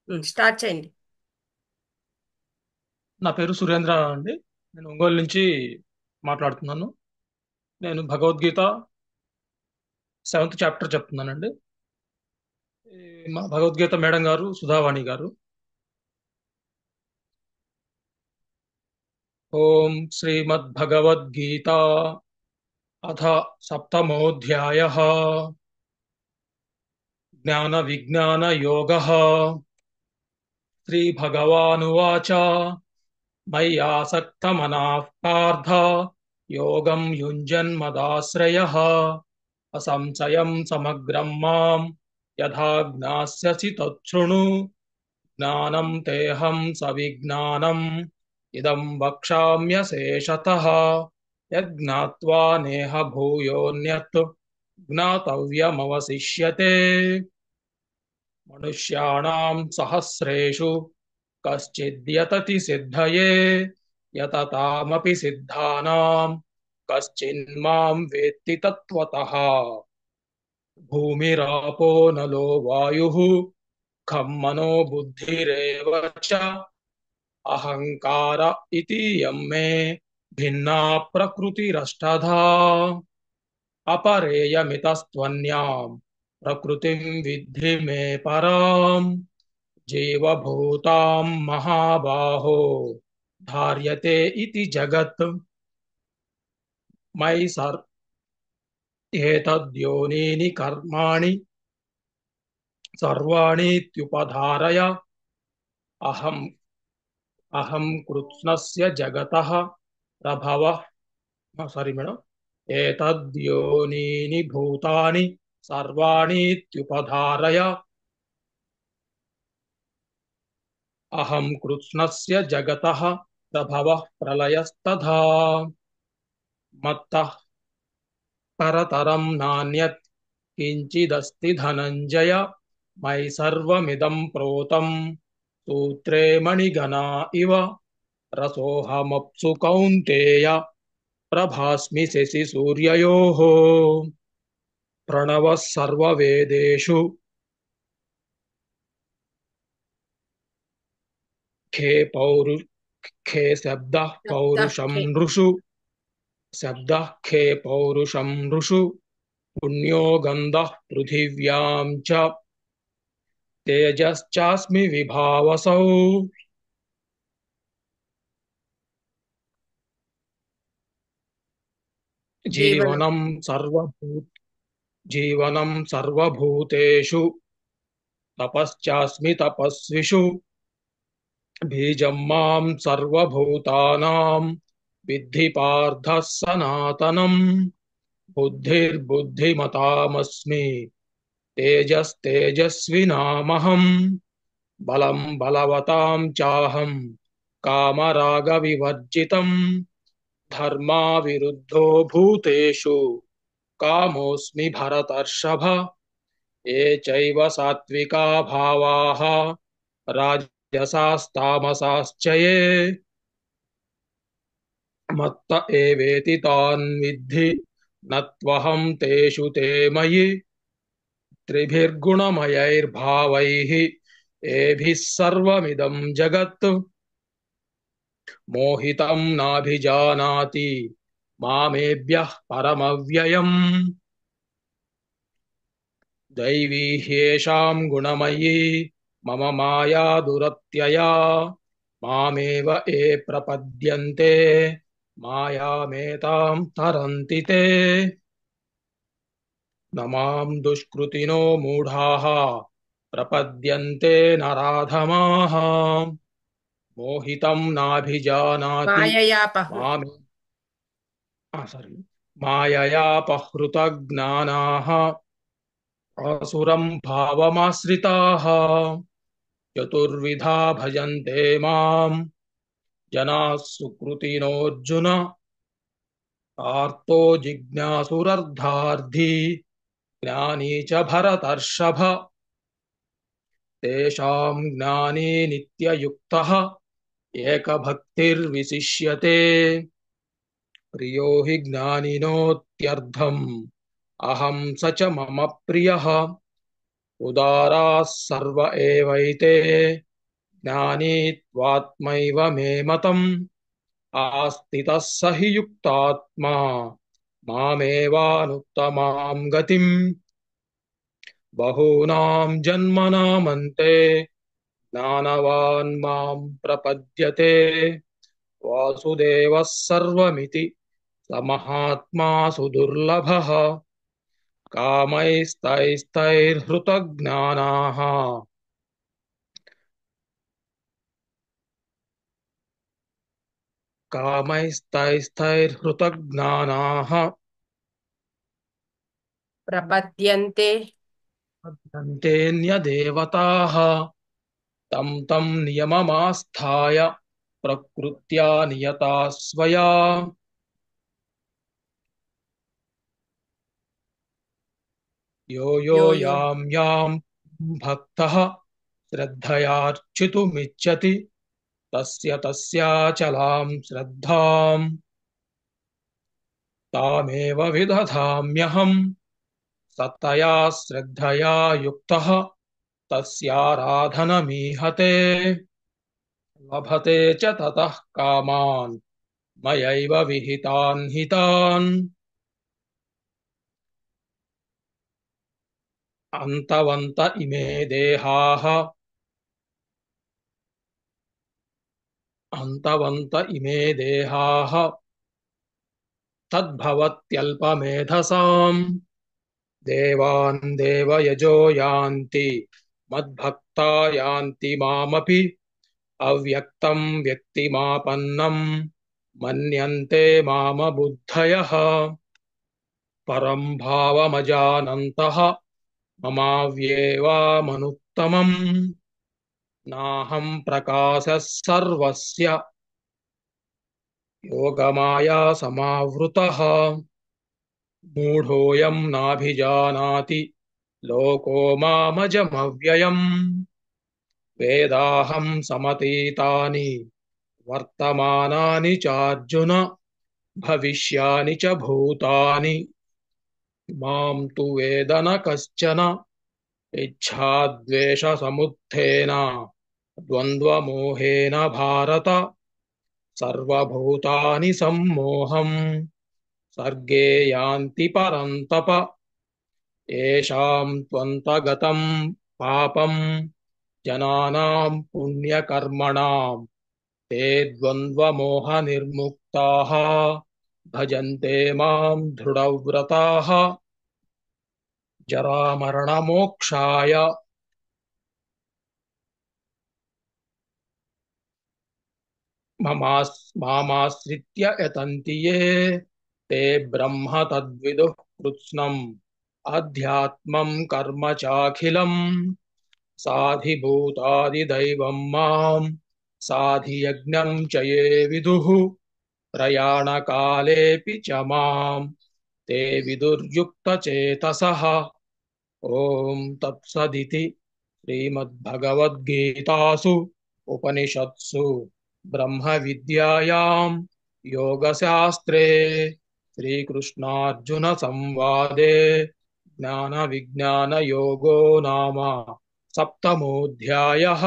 Start చేయండి. నా పేరు సురేంద్ర అండి. నేను ఒంగోలు నుంచి మాట్లాడుతున్నాను. నేను భగవద్గీత సెవెంత్ చాప్టర్ చెప్తున్నానండి. మా భగవద్గీత మేడం గారు సుధావాణి గారు. ఓం శ్రీమద్భగవద్గీత అథ సప్తమోऽధ్యాయः జ్ఞాన విజ్ఞాన యోగः. శ్రీభగవానువాచ మయ్యాసక్తమనః పార్థ యోగం యుञ्जन्मदाश्रयः అసంశయం సమగ్రం మాం యథా జ్ఞాస్యసి తచ్ఛృణు. జ్ఞానం తేహం సవిజ్ఞానం ఇదం వక్ష్యామ్యశేషతః. యజ్ఞాత్వా నేహ భూయోऽన్యత్ జ్ఞాతవ్యమవశిష్యతే. మనుష్యాణం సహస్రేషు కశ్చిద్యతతి సిద్ధయే యతతామపి సిద్ధానాం కశ్చిన్మాం వేత్తి తత్వతః. భూమిరాపో నలో వాయుః ఖం మనో బుద్ధిరేవ చ అహంకార ఇतीयं మే భిన్నా ప్రకృతిరష్టధా. అపరేయమితస్త్వన్యాం ప్రకృతిం విద్ధి మే పరాం. జీవభూతాం మహాబాహో ధార్యతే ఇతి జగత్. మయి ఏతద్యోనీని కర్మాణి సర్వాణీత్యుపధారయ అహం అహం కృత్స్నస్య జగతః ప్రభవః. Sorry madam. ఏతద్యోనీని భూతాని సర్వాణీత్యుపధారయ అహం కృత్స్నస్య జగతః ప్రభవః ప్రళయస్తథా. మత్తః పరతరం నాన్యత్ కించిదస్తి ధనంజయ. మయి సర్వమిదం ప్రోతం సూత్రే మణిగణా ఇవ. రసోహమప్సు కౌంతేయ ప్రభాస్మి శశి సూర్యయోః. ప్రణవః సర్వవేదేషు ఖే పౌరు ఖే శబ్దః పౌరుషం ఓకే. నృషు. శబ్దః ఖే పౌరుషం నృషు. పుణ్యో గంధః పృథివ్యాం చ తేజశ్చాస్మి విభావసౌ. జీవనం. జీవనం జీవనం సర్వభూతేషు తపశ్చాస్మి తపస్విషు. బీజం మాం సర్వభూతానాం విద్ధి పార్థ సనాతనం. బుద్ధిర్బుద్ధిమతామస్మి తేజస్తేజస్వినామహం. బలం బలవతాం చాహం కామరాగ వివర్జితం. ధర్మా విరుద్ధో భూతేషు కామోస్మి భరతర్షభ. ఏ చైవ సాత్వికా భావాః రాజసాస్తామసాశ్చ ఏ. మత్త ఏవేతి తాన్ విద్ధి నత్వహం తేషు తే మయి. త్రిభిర్గుణమయైర్భావైః ఏభిః సర్వమిదం జగత్. మోహితం నాభిజానాతి మామేభ్యః పరమవ్యయం. దైవీ హ్యేషాం గుణమయీ మమ మాయా దురత్యయా. మామేవ ఏ ప్రపద్యంతే మాయామేతాం తరంతి తే. నమాం దుష్కృతినో మూఢాః ప్రపద్యంతే నరాధమాః. మోహితం నాభిజానాతి మాయయాపహృ మామే సారీ మాయయాపహృత జ్ఞానాః ఆసురం భావమాశ్రితాః. చతుర్విధా భజన్తే మాం జనాః సుకృతినోऽర్జున. ఆర్తో జిజ్ఞాసురర్ధార్థి జ్ఞానీ చ భరతర్షభ. తేషాం జ్ఞానే నిత్యయుక్తః ఏకభక్తిర్విశిష్యతే. ప్రియో హి జ్ఞానినోత్యర్థం అహం స చ మమ ప్రియః. उदाराः सर्व एवैते ज्ञानी त्वात्मैव मे मतम् आस्थितः स हि युक्तात्मा मामेवानुत्तमां गतिम् बहूनां जन्मनामन्ते ज्ञानवान् मां प्रपद्यते वासुदेवः सर्वमिति स महात्मा सुदुर्लभः कामैस्तैस्तैर्हृतज्ञानाः कामैस्तैस्तैर्हृतज्ञानाः प्रपद्यन्ते भजन्तेऽन्यदेवताः तं तं नियममास्थाय प्रकृत्या नियता स्वया यो यो यो यो यां यां भक्तः श्रद्धयार्चितुमिच्छति तस्य तस्याचलां श्रद्धां तामेव विदधाम्यहम् सत्तया श्रद्धया युक्तः तस्याराधनमीहते लभते च ततः कामान् मयैव विहितान् हितान् अन्तवन्त इमे देहाः अन्तवन्त इमे देहाः तद्भवत्यल्पमेधसाम् देवान् देवयजो यान्ति मद्भक्ता यान्ति मामपि अव्यक्तं व्यक्तिमापन्नं मन्यन्ते मामबुद्धयः परं भावमजानन्तः ममाव्येवामनुत्तमम् नाहं प्रकाशः सर्वस्य योगमाया समावृतः मूढोऽयं नाभिजानाति लोको मामजमव्ययम् वेदाहं समतीतानि वर्तमानानि चार्जुन भविष्यानि च भूतानि मां तु वेद न कश्चन इच्छाद्वेषसमुत्थेन द्वन्द्वमोहेन भारत सर्वभूतानि सम्मोहम् सर्गे यान्ति परन्तप येषां त्वन्तगतं पापं जनानां पुण्यकर्मणां ते द्वन्द्वमोहनिर्मुक्ताः भजन्ते मां दृढव्रताः जरामरणमोक्षाय मामाश्रित्य यतन्ति ये ते ब्रह्म तद्विदुः कृत्स्नम् अध्यात्मं कर्म चाखिलम् साधिभूतादिदैवं मां साधियज्ञं च ये विदुः प्रयाणकालेऽपि च मां ते विदुर्युक्तचेतसः ॐ तत्सदिति श्रीमद्भगवद्गीतासु उपनिषत्सु ब्रह्मविद्यायां योगशास्त्रे श्रीकृष्णार्जुनसंवादे ज्ञानविज्ञानयोगो नाम सप्तमोऽध्यायः।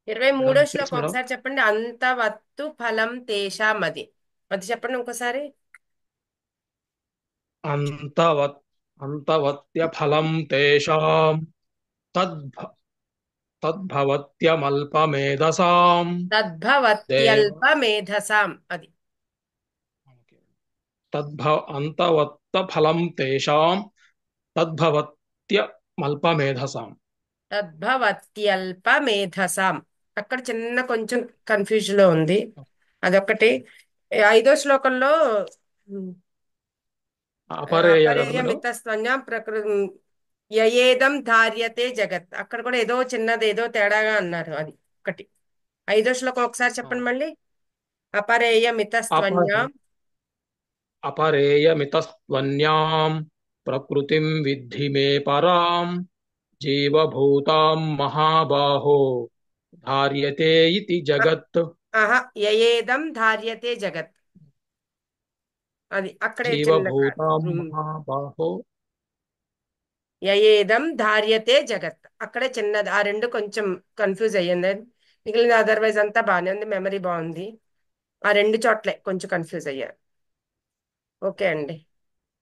23వ మేడం ప్లీజ్ శ్లోకం మేడం. ఒకసారి చెప్పండి. అంతవత్తు ఫలం తేషాం అది అది చెప్పండి ఇంకోసారి. అంతవత్ అంతవత్యఫలం తేషాం తద్భ తద్భవత్యమల్పమేధసాం దేవ తద్భవత్యల్ప మేధసాం అది అంతవత్త ఫలం తేషాం తద్భవత్యమల్పమేధసాం. తద్భవత్యల్ప మేధసాం. అక్కడ చిన్న కొంచెం కన్ఫ్యూజన్ లో ఉంది. అదొకటి. 5వ శ్లోకంలో అపరేయ కదా అపరేయ మేడం. మితస్త్వన్యాం యయేదం ధార్యతే జగత్ అక్కడ కూడా ఏదో చిన్నది ఏదో తేడాగా అన్నారు. అది ఒకటి. 5వ శ్లోకం ఒకసారి చెప్పండి మళ్ళీ. అపరేయ అప మితస్త్వన్యాం अपरेयमितस्त्वन्याम् प्रकृतिं विद्धि मे पराम् जीवभूतां महाबाहो धार्यते इति जगत्. యయేదం ధార్యతే జగత్ అది అక్కడే చిన్న जीवभूतां ఉమ్, महाबाहो యయేదం ధార్యతే జగత్, అక్కడే చిన్నది ఆ రెండు కొంచెం కన్ఫ్యూజ్ అయ్యింది. మిగిలిన అదర్వైజ్ అంతా బాగానే ఉంది, మెమరీ బాగుంది. ఆ రెండు చోట్లే కొంచెం కన్ఫ్యూజ్ అయ్యారు. ఓకే అండి.